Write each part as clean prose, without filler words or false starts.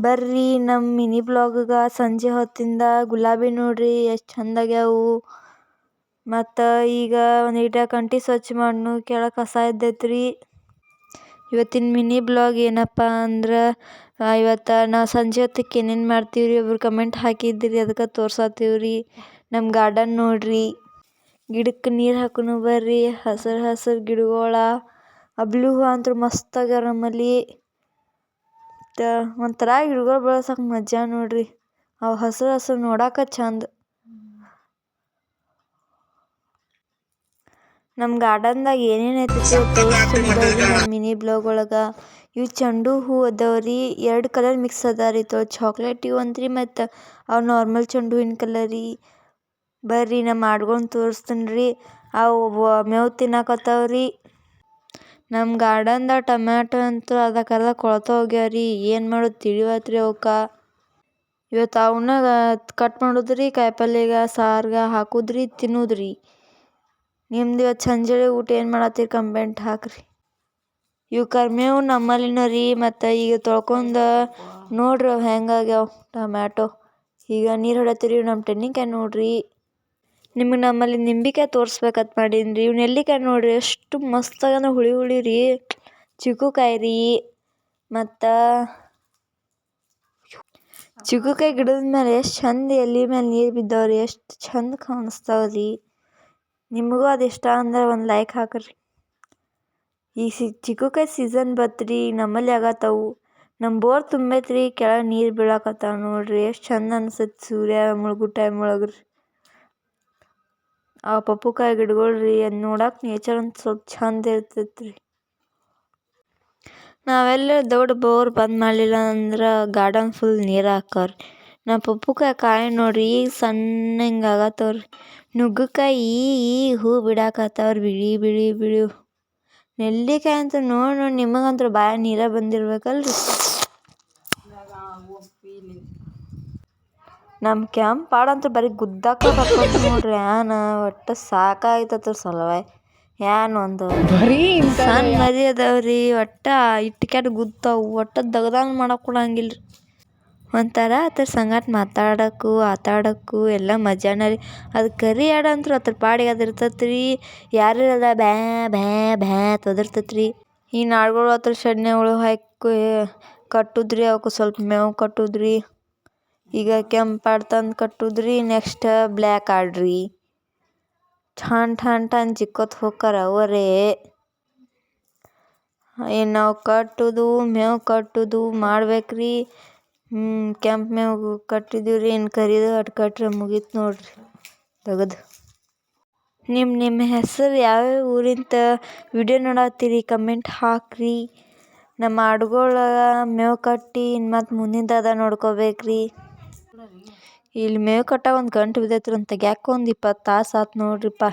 ಬರ್ರಿ ನಮ್ಮ ಮಿನಿ ಬ್ಲಾಗ್ಗೆ ಸಂಜೆ ಹೊತ್ತಿಂದ ಗುಲಾಬಿ ನೋಡ್ರಿ ಎಷ್ಟು ಚಂದಾಗ್ಯಾವು. ಮತ್ತು ಈಗ ಒಂದೀಟ ಕಂಟಿ ಸ್ವಚ್ಛ ಮಾಡ್ನು ಕೆಳಗೆ ಕಸ ಇದ್ದೈತ್ರಿ. ಇವತ್ತಿನ ಮಿನಿ ಬ್ಲಾಗ್ ಏನಪ್ಪ ಅಂದ್ರೆ ಇವತ್ತು ನಾವು ಸಂಜೆ ಹೊತ್ತಿಗೆ ಏನೇನು ಮಾಡ್ತೀವ್ರಿ ಒಬ್ರು ಕಮೆಂಟ್ ಹಾಕಿದ್ರಿ, ಅದಕ್ಕೆ ತೋರ್ಸತ್ತೀವ್ರಿ. ನಮ್ಮ ಗಾರ್ಡನ್ ನೋಡ್ರಿ, ಗಿಡಕ್ಕೆ ನೀರು ಹಾಕೋನು ಬರ್ರಿ. ಹಸಿರು ಹಸಿರು ಗಿಡಗಳ ಬ್ಲೂ ಹೂವು ಅಂತೂ ಮಸ್ತ್ ಆಗ್ಯಾವ ನಮ್ಮಲ್ಲಿ. ಒಂಥರ ಗಿಡಗಳು ಬೆಳೆಸೋಕೆ ಮಜಾ ನೋಡ್ರಿ, ಅವು ಹಸಿರು ಹಸಿರು ನೋಡೋಕೆ ಚಂದ. ನಮ್ಮ ಗಾರ್ಡನ್ದಾಗ ಏನೇನು ಐತೈತಿ ತೋರಿಸ್ತೀನಿ ಬರ್ರಿ ನಮ್ಮ ಮಿನಿ ಬ್ಲಾಗ್ ಒಳಗೆ. ಇವು ಚೆಂಡು ಹೂ ಅದಾವ್ರಿ, 2 ಕಲರ್ ಮಿಕ್ಸ್ ಅದಾವ್ರಿ. ಚಾಕ್ಲೇಟ್ ಇವು ಅಂತ್ರಿ, ಮತ್ತು ಅವು ನಾರ್ಮಲ್ ಚೆಂಡು ಹೂವಿನ ಕಲರಿ. ಬರ್ರಿ ನಮ್ಮ ಆಡ್ಗಳನ್ನ ತೋರಿಸ್ತೀನಿ ರೀ. ಅವು ಮೇವು ತಿನ್ನಕತ್ತಾವ್ರಿ. ನಮ್ಮ ಗಾರ್ಡನ್ದಾಗ ಟೊಮ್ಯಾಟೊ ಅಂತೂ ಅರ್ಧ ಕೊಳ್ತಾ ಹೋಗ್ಯಾವ್ರಿ. ಏನು ಮಾಡೋದು ತಿಳಿವತ್ರಿ ಅವಕ್ಕೆ. ಇವತ್ತು ಅವನ್ನ ಕಟ್ ಮಾಡೋದ್ರಿ, ಕಾಯಿಪಲ್ಲೆಗೆ ಸಾರ್ಗೆ ಹಾಕೋದ್ರಿ, ತಿನ್ನೋದ್ರಿ. ನಿಮ್ದು ಇವತ್ತು ಸಂಜೆ ಊಟ ಏನು ಮಾಡತ್ತೀರಿ ಕಮೆಂಟ್ ಹಾಕ್ರಿ. ಇವು ಕರಿಬೇವು ನಮ್ಮಲ್ಲಿನ ರೀ. ಮತ್ತು ಈಗ ತೊಳ್ಕೊಂಡು ನೋಡ್ರಿ ಅವು ಹೆಂಗಾಗ್ಯಾವ ಟೊಮ್ಯಾಟೊ. ಈಗ ನೀರು ಹೊಡತ್ತೀರಿ. ನಮ್ಮ ತೆಂಗಿನಕಾಯಿ ನೋಡ್ರಿ, ನಿಮಗೆ ನಮ್ಮಲ್ಲಿ ನಿಂಬೆಕಾಯಿ ತೋರಿಸ್ಬೇಕಂತ ಮಾಡೀನಿ ರೀ. ಇವು ನೆಲ್ಲಿಕಾಯಿ ನೋಡ್ರಿ ಎಷ್ಟು ಮಸ್ತ್ ಆಗ್ಯಾವ, ಹುಳಿ ಹುಳಿ ರೀ. ಚಿಕ್ಕುಕಾಯಿ ರೀ, ಮತ್ತು ಚಿಕ್ಕುಕಾಯಿ ಗಿಡದ ಮೇಲೆ ಎಷ್ಟು ಚಂದ ಎಲೆ ಮೇಲೆ ನೀರು ಬಿದ್ದಾವ್ರಿ, ಎಷ್ಟು ಚಂದ ಕಾಣಿಸ್ತಾವ್ರಿ. ನಿಮಗೂ ಅದು ಇಷ್ಟ ಅಂದ್ರೆ ಒಂದು ಲೈಕ್ ಹಾಕ್ರಿ. ಈ ಚಿಕ್ಕುಕಾಯಿ ಸೀಸನ್ ಬತ್ರಿ, ನಮ್ಮಲ್ಲಿ ಆಗತ್ತವು. ನಮ್ಮ ಬೋರ್ ತುಂಬೈತ್ರಿ, ಕೆಳಗೆ ನೀರು ಬೀಳಕತ್ತಾವ ನೋಡ್ರಿ. ಎಷ್ಟು ಚಂದ ಅನ್ಸತ್ತೆ ಸೂರ್ಯ ಮುಳುಗೋ ಟೈಮ್ ಒಳಗೆ ರೀ. ಆ ಪಪ್ಪುಕಾಯಿ ಗಿಡಗಳು ರೀ, ಅದು ನೋಡಕ್ಕೆ ನೇಚರ್ ಅಂತ ಸ್ವಲ್ಪ ಚಂದ ಇರ್ತೈತೆ ರೀ. ನಾವೆಲ್ಲ ದೊಡ್ಡ ಬೋರ್ ಬಂದ್ ಮಾಡಲಿಲ್ಲ ಅಂದ್ರೆ ಗಾರ್ಡನ್ ಫುಲ್ ನೀರು ಹಾಕವ್ರಿ. ನಮ್ಮ ಪಪ್ಪುಕಾಯಿ ನೋಡ್ರಿ ಈಗ ಸಣ್ಣ ಹಿಂಗೆ ಆಗತ್ತವ್ರಿ. ನುಗ್ಗಕಾಯಿ ಈಗ ಹೂ ಬಿಡಾಕತ್ತವ್ರಿ, ಬಿಳಿ ಬಿಳಿ ಬಿಳಿ. ನೆಲ್ಲಿಕಾಯಿ ಅಂತೂ ನೋಡಿ ನಿಮಗಂತೂ ಬಾಯಾಗ ನೀರೇ ಬಂದಿರ್ಬೇಕಲ್ರಿ. ನಮ್ಮ ಕ್ಯಾಂಪ್ ಪಾಡಂತೂ ಬರೀ ಗುದ್ದಾಕ ಬರ್ತೈತೆ ನೋಡ್ರಿ. ಒಟ್ಟು ಸಾಕಾಯ್ತತ್ರ ಸಲುವಾಗಿ ಒಂದು ಸಣ್ಣ ಮರಿ ಅದಾವ್ರಿ. ಒಟ್ಟು ಇಟ್ಕ್ಯಾಟ್ ಗುದ್ದಾವು, ಒಟ್ಟು ದಗದಂಗೆ ಮಾಡಕ್ಕೆ ಕೊಡಂಗಿಲ್ಲ ರೀ. ಒಂಥರ ಅದ್ರ ಸಂಗಟ ಮಾತಾಡೋಕ್ಕೂ ಆಟಾಡೋಕ್ಕೂ ಎಲ್ಲ ಮಜಾನ ರೀ. ಅದು ಕರಿ ಆಡಂತೂ ಅದ್ರ ಪಾಡಿಗೆ ಅದು ಇರ್ತೈತೆ ರೀ. ಯಾರಿರಲ್ಲ ಬ್ಯಾ ಬ್ಯಾ ಬ್ಯಾ ಅಂತ ಒದರ್ತೈತೆ ರೀ. ಈ ನಾಡುಗಳು ಹತ್ರ ಸೆಡ್ನ್ಯಾಗಳು ಹಾಕಿ ಕಟ್ಟುದ್ರಿ, ಅವಕ್ಕೆ ಸ್ವಲ್ಪ ಮೇವು ಕಟ್ಟುದ್ರಿ. ಈಗ ಕೆಂಪು ಆಡ್ ತಂದು ಕಟ್ಟುದ್ರಿ, ನೆಕ್ಸ್ಟ್ ಬ್ಲ್ಯಾಕ್ ಆಡ್ರಿ. ಠನ್ ಠನ್ ಠನ್ ಚಿಕ್ಕೋತ್ ಹೋಕ್ಕಾರ ಅವರೇ. ಏನು ನಾವು ಕಟ್ಟುದು ಮೇವು ಕಟ್ಟುದು ಮಾಡ್ಬೇಕ್ರಿ. ಕೆಂಪು ಮೇವು ಕಟ್ಟಿದ್ದೀವಿ ರೀ, ಇನ್ನು ಕರಿದು ಅಟ್ ಕಟ್ರೆ ಮುಗೀತು ನೋಡ್ರಿ ತೆಗೆದು. ನಿಮ್ಮ ಹೆಸರು ಯಾವ್ಯಾವ ಊರಿಂತ ವಿಡಿಯೋ ನೋಡತ್ತೀರಿ ಕಮೆಂಟ್ ಹಾಕ್ರಿ. ನಮ್ಮ ಆಡುಗಳ ಮೇವು ಕಟ್ಟಿ ಇನ್ನು ಮತ್ತು ಮುಂದಿಂದದ ನೋಡ್ಕೋಬೇಕ್ರಿ. ಇಲ್ಲಿ ಮೇವು ಕಟ್ಟಾಗ ಒಂದು ಗಂಟು ಬಿದ್ದೈತ್ರಿ, ಅಂತ ತೆಗ್ಯಾಕ ಒಂದು 20 ತಾಸು ಆತು ನೋಡ್ರಿಪ್ಪ.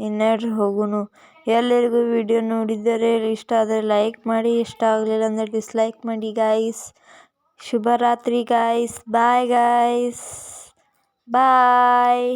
ಇನ್ನೇಳ್ರಿ ಹೋಗುನು. ಎಲ್ಲರಿಗೂ ವಿಡಿಯೋ ನೋಡಿದರೆ ಇಷ್ಟ ಆದರೆ ಲೈಕ್ ಮಾಡಿ, ಇಷ್ಟ ಆಗಲಿಲ್ಲ ಅಂದರೆ ಡಿಸ್ಲೈಕ್ ಮಾಡಿ ಗಾಯ್ಸ್. ಶುಭರಾತ್ರಿ ಗಾಯ್ಸ್, ಬಾಯ್ ಗಾಯ್ಸ್, ಬಾಯ್.